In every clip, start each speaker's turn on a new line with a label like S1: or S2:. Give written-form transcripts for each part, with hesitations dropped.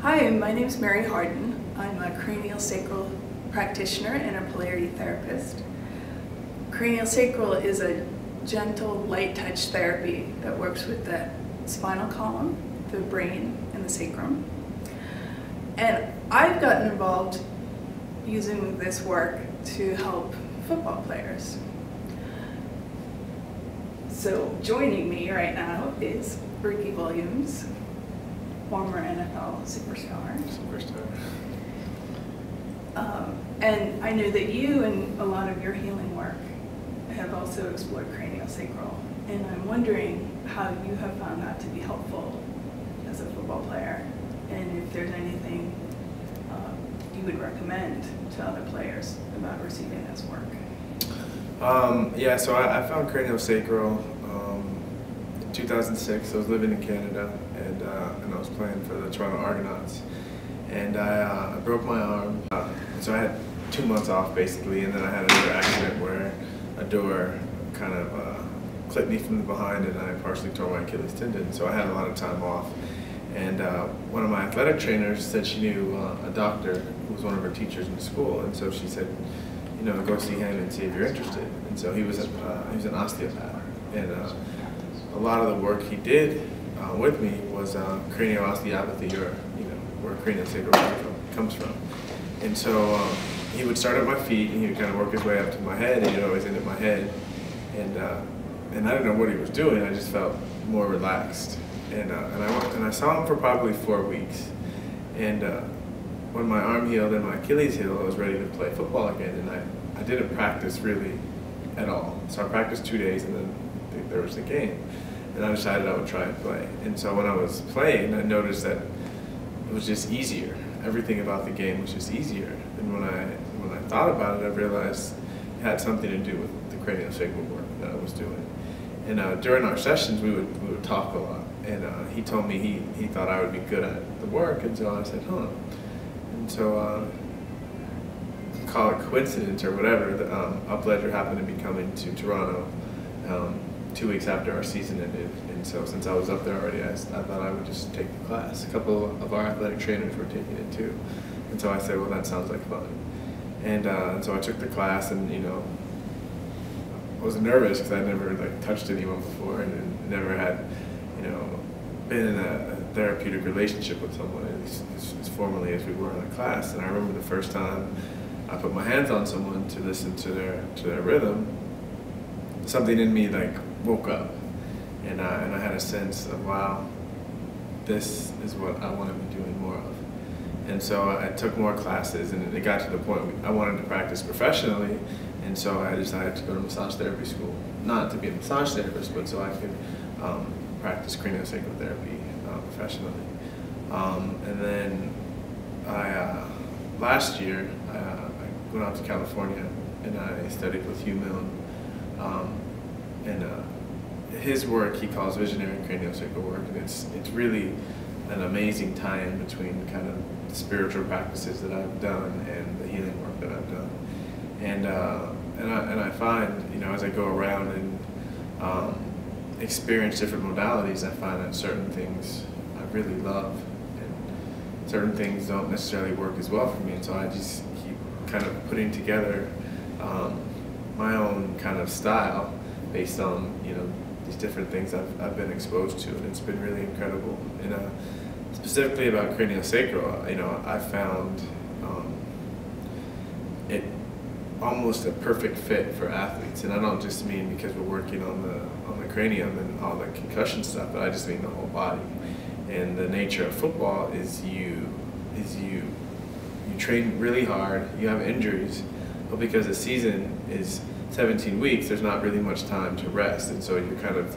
S1: Hi, my name is Mary Hardin. I'm a craniosacral practitioner and a polarity therapist. Craniosacral is a gentle, light touch therapy that works with the spinal column, the brain, and the sacrum. And I've gotten involved using this work to help football players. So joining me right now is Ricky Williams, former NFL superstar. And I know that you and a lot of your healing work have also explored craniosacral. And I'm wondering how you have found that to be helpful as a football player, and if there's anything you would recommend to other players about receiving this work.
S2: Yeah, so I found craniosacral in 2006. I was living in Canada, and I was playing for the Toronto Argonauts, and I broke my arm. So I had 2 months off basically, and then I had another accident where a door kind of clipped me from the behind, and I partially tore my Achilles tendon. So I had a lot of time off, and one of my athletic trainers said she knew a doctor who was one of her teachers in school, and so she said, you know, go see him and see if you're interested. And so he was an osteopath, and a lot of the work he did with me was cranio-osteopathy, or where craniosacral comes from. And so he would start at my feet, and he would kind of work his way up to my head, and he'd always end at my head. And I didn't know what he was doing. I just felt more relaxed. And I saw him for probably 4 weeks. And when my arm healed and my Achilles healed, I was ready to play football again. And I didn't practice really at all. So I practiced 2 days, and then there was the game. And I decided I would try and play. And so when I was playing, I noticed that it was just easier. Everything about the game was just easier. And when I thought about it, I realized it had something to do with the craniosacral work that I was doing. And during our sessions, we would talk a lot. And he told me he thought I would be good at the work, and so I said, huh. And so, call it coincidence or whatever, a pleasure happened to be coming to Toronto 2 weeks after our season ended. And so since I was up there already, I thought I would just take the class. A couple of our athletic trainers were taking it too. And so I said, well, that sounds like fun. And so I took the class, and I was nervous because I'd never touched anyone before, and never had been in a therapeutic relationship with someone as formally as we were in the class. And I remember the first time I put my hands on someone to listen to their rhythm, something in me woke up, and I had a sense of, wow, this is what I want to be doing more of. And so I took more classes, and it got to the point I wanted to practice professionally, and so I decided to go to massage therapy school, not to be a massage therapist, but so I could practice craniosacral therapy professionally. And then last year I went out to California, and I studied with Hugh Milne, and his work he calls visionary craniosacral work, and it's really an amazing tie-in between kind of the spiritual practices that I've done and the healing work that I've done. And I find, as I go around and experience different modalities, I find that certain things I really love, and certain things don't necessarily work as well for me. And so I just keep kind of putting together my own kind of style based on these different things I've been exposed to, and it's been really incredible. And specifically about craniosacral, I found it almost a perfect fit for athletes, and I don't just mean because we're working on the cranium and all the concussion stuff, but I just mean the whole body. And the nature of football is you train really hard, you have injuries, but because the season is 17 weeks, there's not really much time to rest, and so you're kind of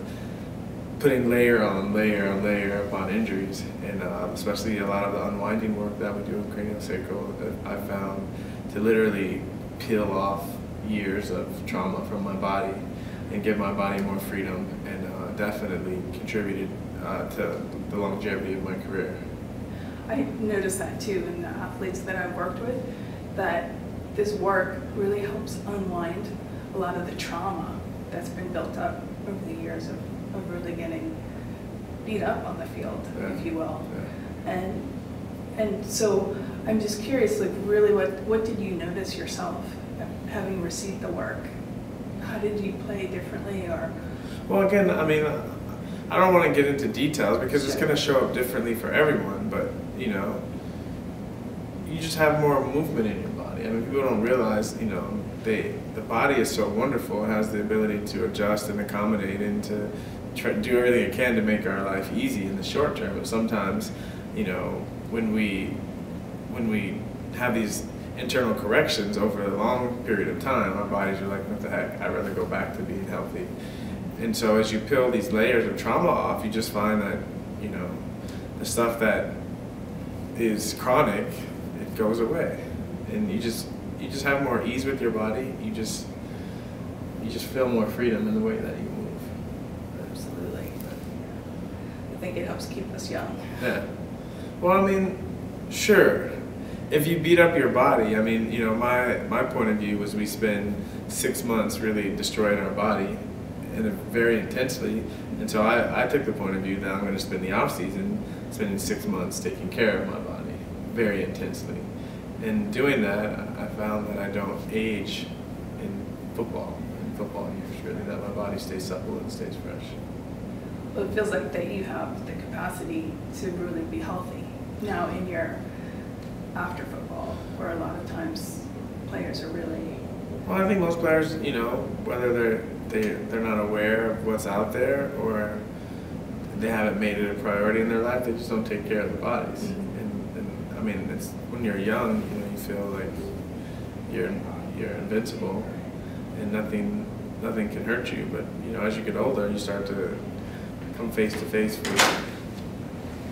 S2: putting layer on layer on layer upon injuries. And especially a lot of the unwinding work that we do in craniosacral, I found to literally peel off years of trauma from my body and give my body more freedom, and definitely contributed to the longevity of my career.
S1: I noticed that too in the athletes that I've worked with, that this work really helps unwind a lot of the trauma that's been built up over the years of really getting beat up on the field, if you will. And And so I'm just curious, like really what did you notice yourself having received the work? How did you play differently or?
S2: Well, again, I mean, I don't want to get into details because it's going to show up differently for everyone, but you know, you just have more movement in your body. I mean, people don't realize, you know, the body is so wonderful. It has the ability to adjust and accommodate and to try to do everything it can to make our life easy in the short term. But sometimes, you know, when we have these internal corrections over a long period of time, our bodies are like, what the heck, I'd rather go back to being healthy. And so as you peel these layers of trauma off, you just find that, you know, the stuff that is chronic, it goes away. And you just have more ease with your body. You just feel more freedom in the way that you move.
S1: Absolutely. I think it helps keep us young.
S2: Yeah. Well, I mean, sure. If you beat up your body, I mean, you know, my point of view was we spend 6 months really destroying our body and very intensely. And so I took the point of view that I'm going to spend the off season spending 6 months taking care of my body very intensely. And doing that, I found that I don't age in football years, really, that my body stays supple and stays fresh.
S1: Well, it feels like that you have the capacity to really be healthy now in your after football, where a lot of times players are really.
S2: Well, I think most players, you know, whether they're not aware of what's out there or they haven't made it a priority in their life, they just don't take care of their bodies. Mm-hmm. And I mean, it's when you're young, you know, you feel like you're invincible and nothing can hurt you. But you know, as you get older, you start to come face to face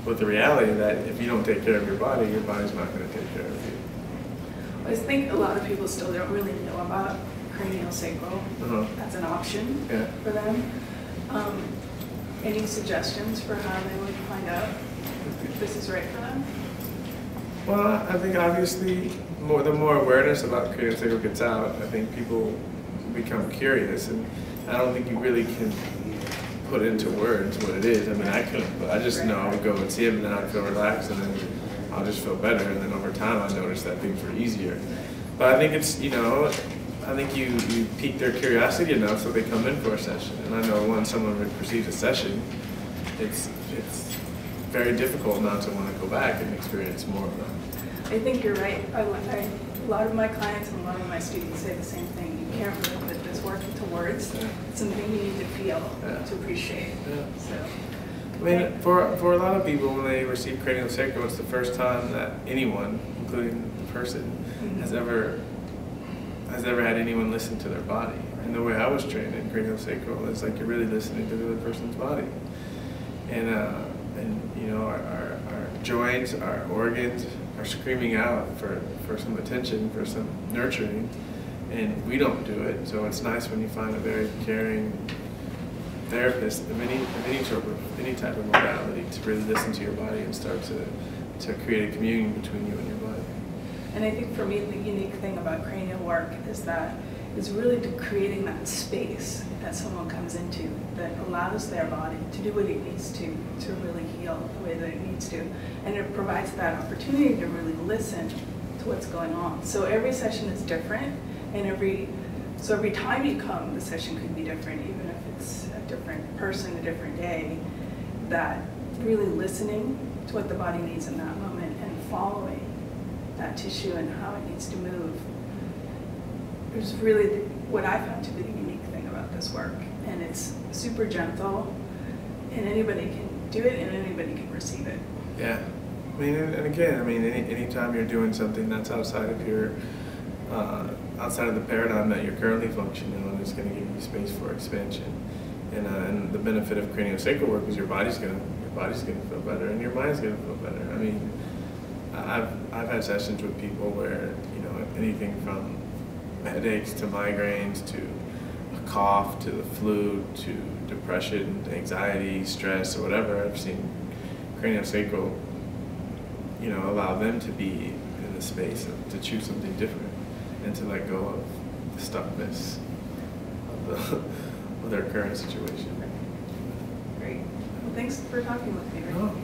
S2: with the reality that if you don't take care of your body's not going to take care of you.
S1: I think a lot of people still don't really know about craniosacral as an option for them. Any suggestions for how they would find out if this is right for them?
S2: Well, I think obviously the more awareness about craniosacral gets out, I think people become curious, and I don't think you really can put into words what it is. I mean, I couldn't, but I just know I would go and see him and then I'd feel relaxed and then I'll just feel better, and then over time I noticed that things were easier. But I think it's, you know, I think you pique their curiosity enough so they come in for a session. And I know when someone receives a session, it's very difficult not to want to go back and experience more of that.
S1: I think you're right. A lot of my clients and a lot of my students say the same thing. You can't really put this work into words. Yeah. It's something you need to feel to appreciate. Yeah. So,
S2: I mean, for a lot of people, when they receive craniosacral, it's the first time that anyone, including the person, has ever had anyone listen to their body. And the way I was trained in craniosacral is like you're really listening to the other person's body. And you know, our joints, our organs are screaming out for some attention, for some nurturing, and we don't do it. So it's nice when you find a very caring therapist of any type of modality to really listen to your body and start to create a communion between you and your body.
S1: And I think for me, the unique thing about cranial work is that it's really creating that space that someone comes into that allows their body to do what it needs to really heal the way that it needs to. And it provides that opportunity to really listen to what's going on. So every session is different, and every time you come, the session could be different, even if it's a different person, a different day. That really listening to what the body needs in that moment and following that tissue and how it needs to move is really what I found to be the unique thing about this work. And it's super gentle, and anybody can do it and anybody can receive it.
S2: Yeah. I mean, and again, I mean, anytime you're doing something that's outside of your outside of the paradigm that you're currently functioning on, it's going to give you space for expansion. And the benefit of craniosacral work is your body's going to feel better and your mind's going to feel better. I mean, I've had sessions with people where, you know, anything from headaches to migraines to a cough to the flu to depression, anxiety, stress, or whatever. I've seen craniosacral, you know, allow them to be in the space to choose something different and to let go of the stuckness of their current situation.
S1: Great. Well, thanks for talking with me. Rick.
S2: Oh.